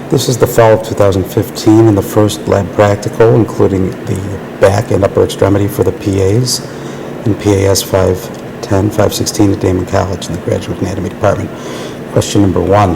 This is the fall of 2015 and the first lab practical, including the back and upper extremity for the PAs in PAS 510, 516 at Damon College in the Graduate Anatomy Department. Question number 1.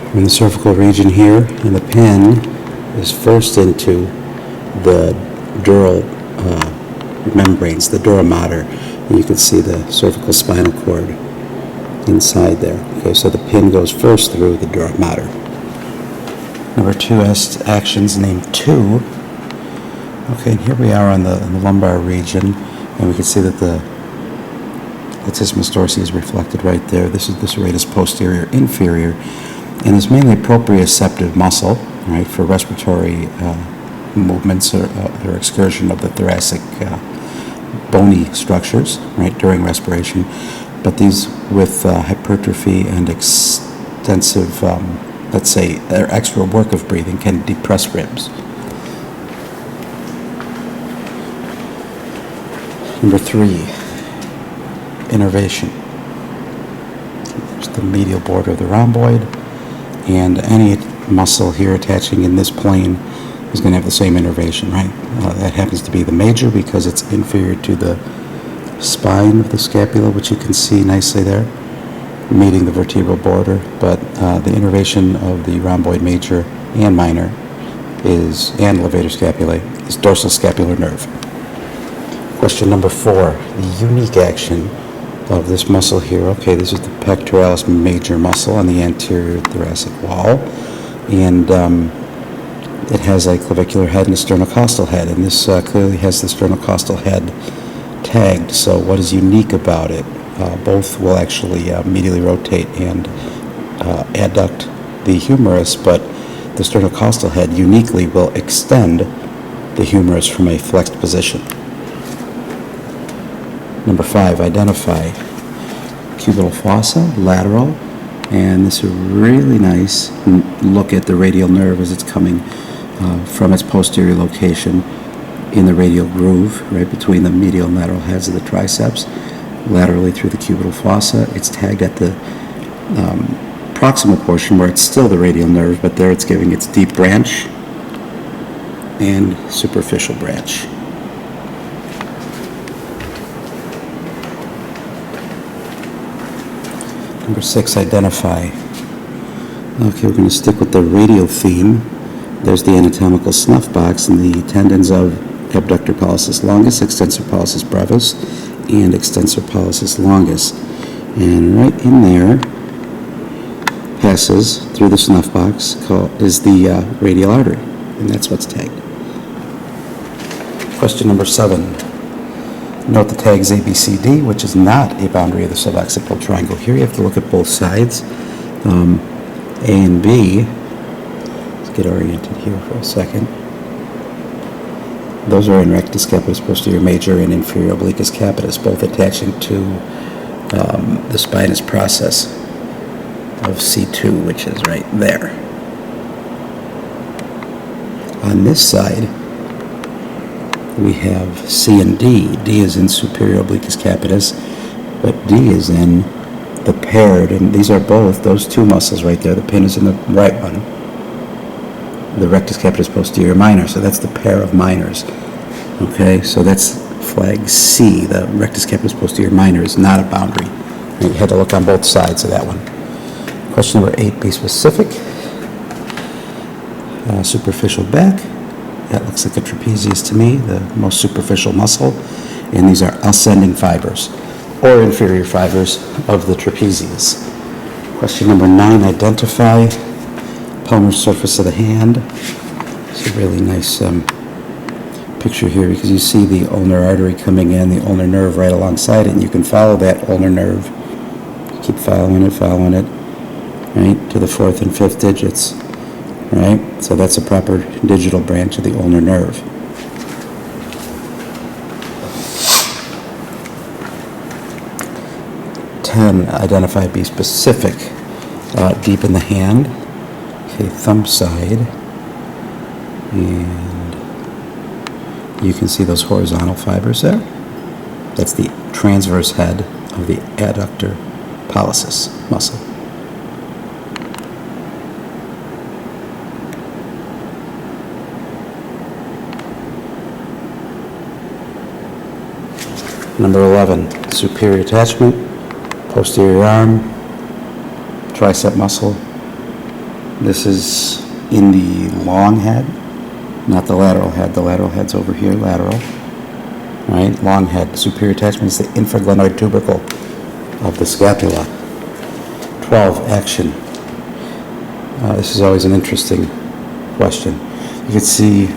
We're in the cervical region here, and the pin is first into the dural membranes, the dura mater, and you can see the cervical spinal cord inside there. Okay, so the pin goes first through the dura mater. Number 2 actions named 2. Okay, and here we are in the lumbar region, and we can see that the latissimus dorsi is reflected right there. This is the serratus posterior inferior, and it's mainly a proprioceptive muscle, right, for respiratory movements or excursion of the thoracic bony structures, right, during respiration. But these with hypertrophy and extensive, let's say, extra work of breathing can depress ribs. Number 3, innervation. There's the medial border of the rhomboid, and any muscle here attaching in this plane is going to have the same innervation, right? That happens to be the major because it's inferior to the spine of the scapula, which you can see nicely there, meeting the vertebral border, but the innervation of the rhomboid major and minor and levator scapulae is dorsal scapular nerve. Question number 4, the unique action of this muscle here. Okay, this is the pectoralis major muscle on the anterior thoracic wall, and it has a clavicular head and a sternocostal head, and this clearly has the sternocostal head tagged. So what is unique about it? Both will actually medially rotate and adduct the humerus, but the sternocostal head uniquely will extend the humerus from a flexed position. Number 5, identify cubital fossa, lateral, and this is a really nice look at the radial nerve as it's coming from its posterior location in the radial groove, right between the medial and lateral heads of the triceps, laterally through the cubital fossa. It's tagged at the proximal portion where it's still the radial nerve, but there it's giving its deep branch and superficial branch. Number 6, identify. Okay, we're going to stick with the radial theme. There's the anatomical snuff box and the tendons of abductor pollicis longus, extensor pollicis brevis, and extensor pollicis longus. And right in there passes through the snuff box is the radial artery, and that's what's tagged. Question number 7. Note the tags ABCD, which is not a boundary of the suboccipital triangle. Here you have to look at both sides, A and B. Let's get oriented here for a second. Those are in rectus capitis posterior major and inferior obliquus capitis, both attaching to the spinous process of C2, which is right there. On this side, we have C and D. D is in superior obliquus capitis, but D is in the paired, and these are both, those two muscles right there. The pin is in the right one, the rectus capitis posterior minor, so that's the pair of minors. Okay, so that's flag C. The rectus capitis posterior minor is not a boundary. You had to look on both sides of that one. Question number 8, be specific. Superficial back. That looks like a trapezius to me, the most superficial muscle, and these are ascending fibers or inferior fibers of the trapezius. Question number 9, identify palmar surface of the hand. It's a really nice picture here because you see the ulnar artery coming in, the ulnar nerve right alongside it, and you can follow that ulnar nerve. Keep following it, right, to the 4th and 5th digits. Right, so that's a proper digital branch of the ulnar nerve. Identify, be specific. Deep in the hand. Okay, thumb side, and you can see those horizontal fibers there. That's the transverse head of the adductor pollicis muscle. Number 11, superior attachment, posterior arm, tricep muscle. This is in the long head, not the lateral head. The lateral head's over here, lateral. Right? Long head. Superior attachment is the infraglenoid tubercle of the scapula. 12, action. This is always an interesting question. You can see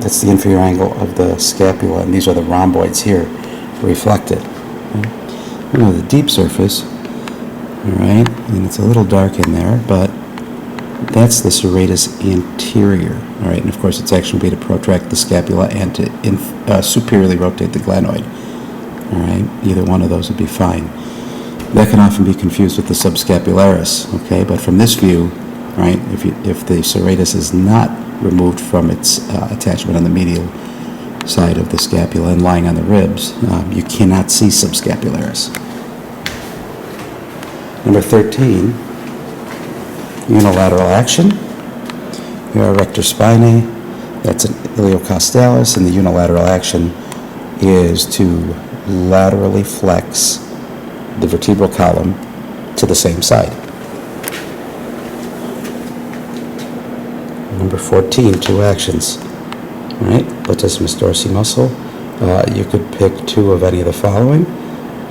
that's the inferior angle of the scapula, and these are the rhomboids here, reflected. Okay? The deep surface, all right, and it's a little dark in there, but that's the serratus anterior, all right, and of course its action would be to protract the scapula and to superiorly rotate the glenoid, all right, either one of those would be fine. That can often be confused with the subscapularis, okay, but from this view, right, if the serratus is not removed from its attachment on the medial side of the scapula and lying on the ribs, you cannot see subscapularis. Number 13, unilateral action. Here are rector spinae, that's an iliocostalis, and the unilateral action is to laterally flex the vertebral column to the same side. Number 14, two actions. All right, latissimus dorsi muscle. You could pick two of any of the following.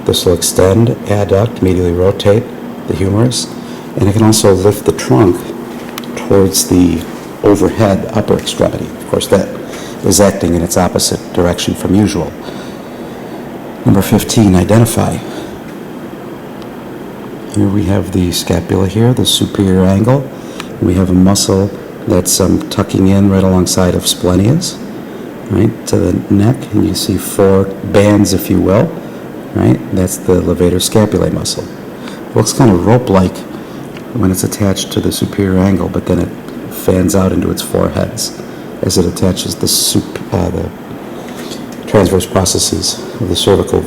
This will extend, adduct, medially rotate the humerus, and it can also lift the trunk towards the overhead upper extremity. Of course, that is acting in its opposite direction from usual. Number 15, identify. Here we have the scapula here, the superior angle. We have a muscle that's tucking in right alongside of splenias, right, to the neck, and you see four bands, if you will, right? That's the levator scapulae muscle. It looks kind of rope-like when it's attached to the superior angle, but then it fans out into its four heads as it attaches the transverse processes of the cervical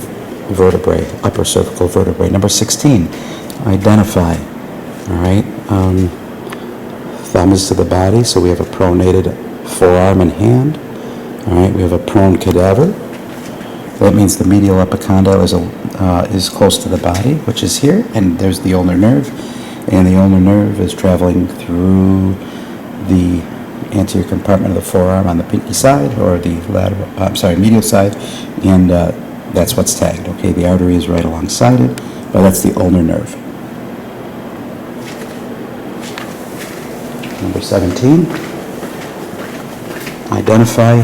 vertebrae, upper cervical vertebrae. Number 16, identify. All right. Thumb is to the body, so we have a pronated forearm and hand. All right. We have a prone cadaver. That means the medial epicondyle is close to the body, which is here, and there's the ulnar nerve, and the ulnar nerve is traveling through the anterior compartment of the forearm on the pinky side, or the medial side, and that's what's tagged. Okay, the artery is right alongside it, but that's the ulnar nerve. Number 17, identify.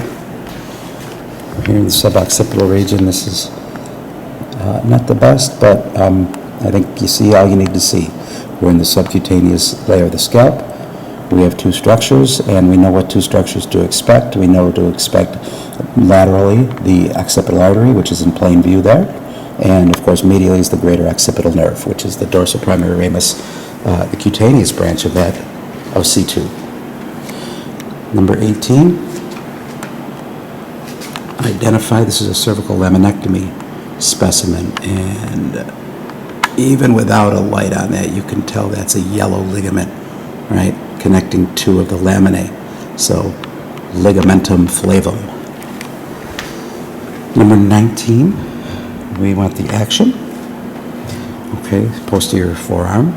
Here in the suboccipital region, this is not the best, but I think you see all you need to see. We're in the subcutaneous layer of the scalp. We have two structures, and we know what two structures to expect. We know to expect laterally the occipital artery, which is in plain view there, and of course medially is the greater occipital nerve, which is the dorsoprimary ramus, the cutaneous branch of that of C2. Number 18, identify. This is a cervical laminectomy specimen, and even without a light on that, you can tell that's a yellow ligament, right, connecting two of the laminae. So, ligamentum flavum. Number 19, we want the action. Okay, posterior forearm.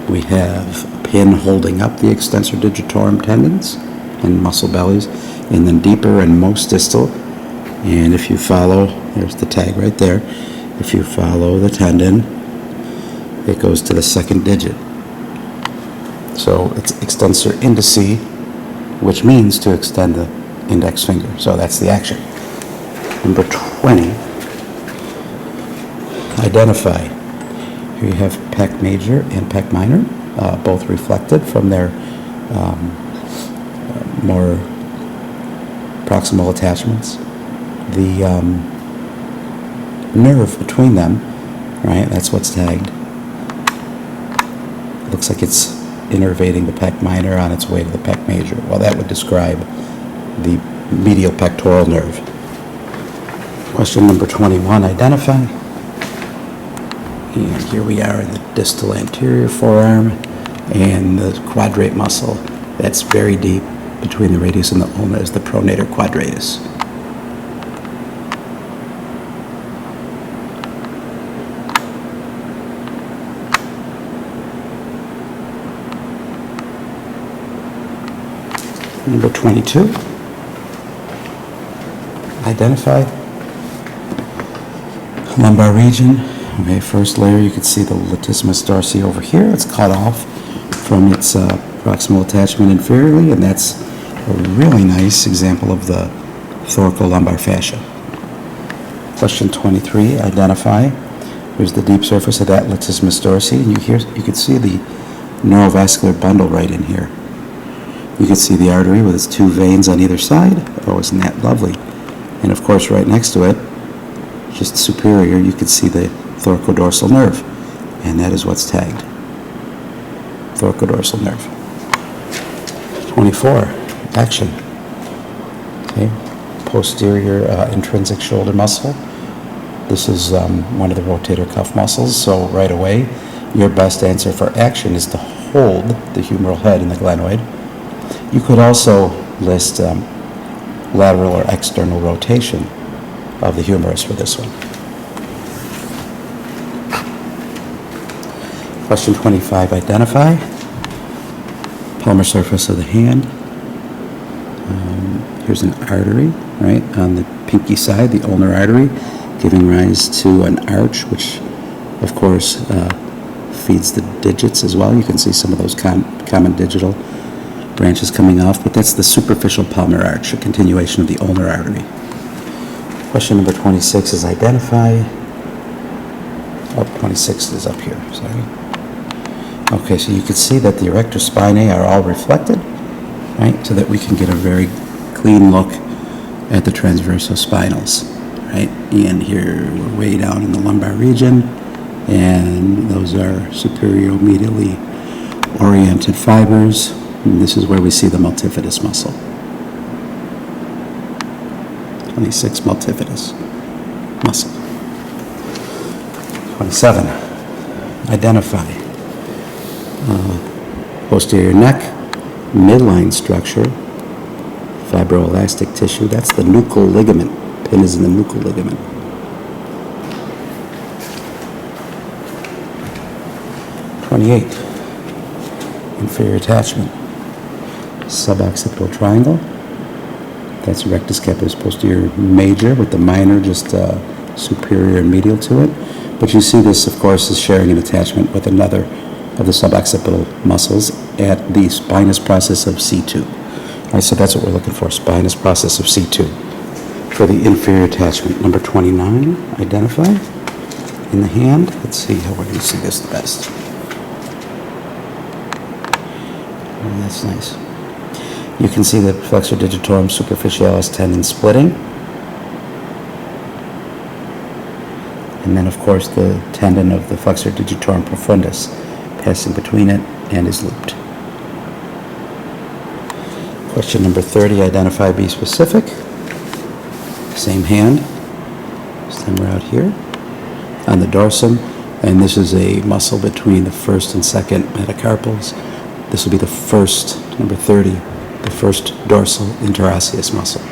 We have a pin holding up the extensor digitorum tendons and muscle bellies, and then deeper and most distal. And if you follow, there's the tag right there. If you follow the tendon, it goes to the second digit. So it's extensor indici, which means to extend the index finger. So that's the action. Number 20, identify. Here you have pec major and pec minor, both reflected from their more proximal attachments. The nerve between them, right, that's what's tagged. It looks like it's innervating the pec minor on its way to the pec major. Well, that would describe the medial pectoral nerve. Question number 21, identify. And here we are in the distal anterior forearm and the quadrate muscle. That's very deep between the radius and the ulna is the pronator quadratus. Number 22, identify lumbar region. Okay, first layer, you can see the latissimus dorsi over here. It's cut off from its proximal attachment inferiorly, and that's a really nice example of the thoracolumbar fascia. Question 23, identify. Here's the deep surface of that latissimus dorsi, and you can see the neurovascular bundle right in here. You can see the artery with its two veins on either side. Oh, isn't that lovely? And of course, right next to it, just superior, you can see the thoracodorsal nerve, and that is what's tagged. Thoracodorsal nerve. 24, action. Okay, posterior intrinsic shoulder muscle. This is one of the rotator cuff muscles, so right away, your best answer for action is to hold the humeral head in the glenoid. You could also list lateral or external rotation of the humerus for this one. Question 25, identify. Palmar surface of the hand. Here's an artery, right, on the pinky side, the ulnar artery, giving rise to an arch, which, of course, feeds the digits as well. You can see some of those common digital branches coming off, but that's the superficial palmar arch, a continuation of the ulnar artery. Question number 26 is identify. Oh, 26 is up here, sorry. Okay, so you can see that the erector spinae are all reflected, right, so that we can get a very clean look at the transversospinals, right? And here we're way down in the lumbar region, and those are superior-medially oriented fibers, and this is where we see the multifidus muscle. 26, multifidus muscle. 27, identify. Posterior neck, midline structure, fibroelastic tissue. That's the nuchal ligament. Pin is in the nuchal ligament. Inferior attachment. Suboccipital triangle. That's rectus capitis posterior major, with the minor just superior and medial to it. But you see this, of course, is sharing an attachment with another of the suboccipital muscles at the spinous process of C2. All right, so that's what we're looking for, spinous process of C2. For the inferior attachment, number 29, identify. In the hand, let's see how we're going to see this the best. Oh, that's nice. You can see the flexor digitorum superficialis tendon splitting. And then, of course, the tendon of the flexor digitorum profundus passing between it and is looped. Question number 30, identify, be specific. Same hand. This time we're out here on the dorsum, and this is a muscle between the first and second metacarpals. This will be the first, number 30, the first dorsal interosseous muscle.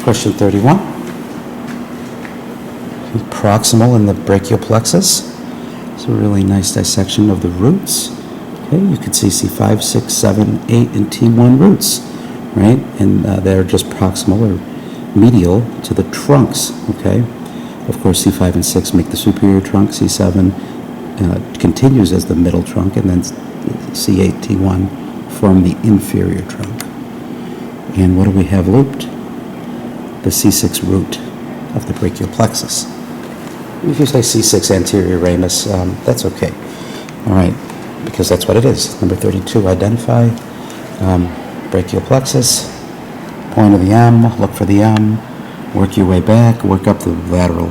Question 31. Proximal in the brachial plexus. It's a really nice dissection of the roots. Okay, you can see C5, 6, 7, 8, and T1 roots, right? And they're just proximal or medial to the trunks, okay? Of course, C5 and 6 make the superior trunk. C7 continues as the middle trunk, and then C8, T1 form the inferior trunk. And what do we have looped? The C6 root of the brachial plexus. If you say C6 anterior ramus, that's okay. All right, because that's what it is. Number 32, identify brachial plexus, point of the M, look for the M, work your way back, work up the lateral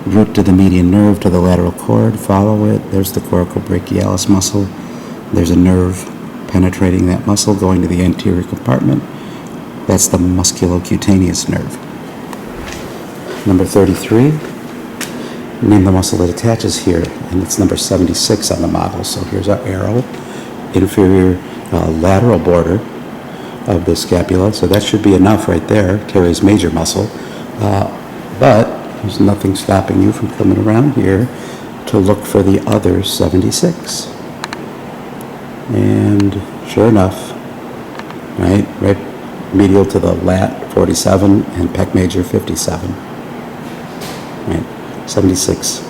root to the median nerve to the lateral cord, follow it. There's the coracobrachialis muscle. There's a nerve penetrating that muscle going to the anterior compartment. That's the musculocutaneous nerve. Number 33, name the muscle that attaches here, and it's number 76 on the model. So here's our arrow, inferior lateral border of the scapula. So that should be enough right there, teres major muscle. But there's nothing stopping you from coming around here to look for the other 76. And sure enough, right medial to the lat, 47, and pec major, 57. Right, 76.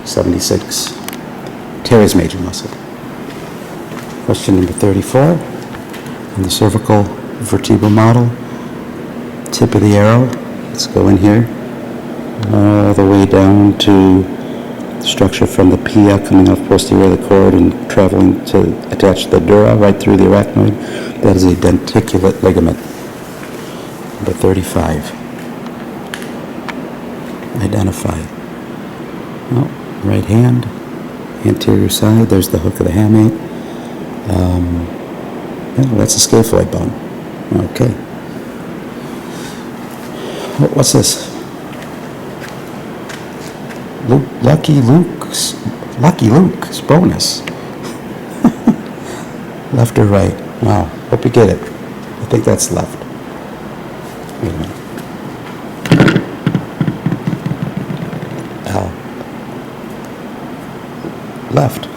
76. Teres major muscle. Question number 34. On the cervical vertebral model, tip of the arrow, let's go in here, all the way down to structure from the pia coming off posterior of the cord and traveling to attach the dura right through the arachnoid. That is a denticulate ligament. Number 35. Identify. Well, right hand, anterior side, there's the hook of the hamate. Yeah, that's a scaphoid bone. Okay. What's this? Lucky Luke's bonus. Left or right? Wow, hope you get it. I think that's left. Wait a minute. Left.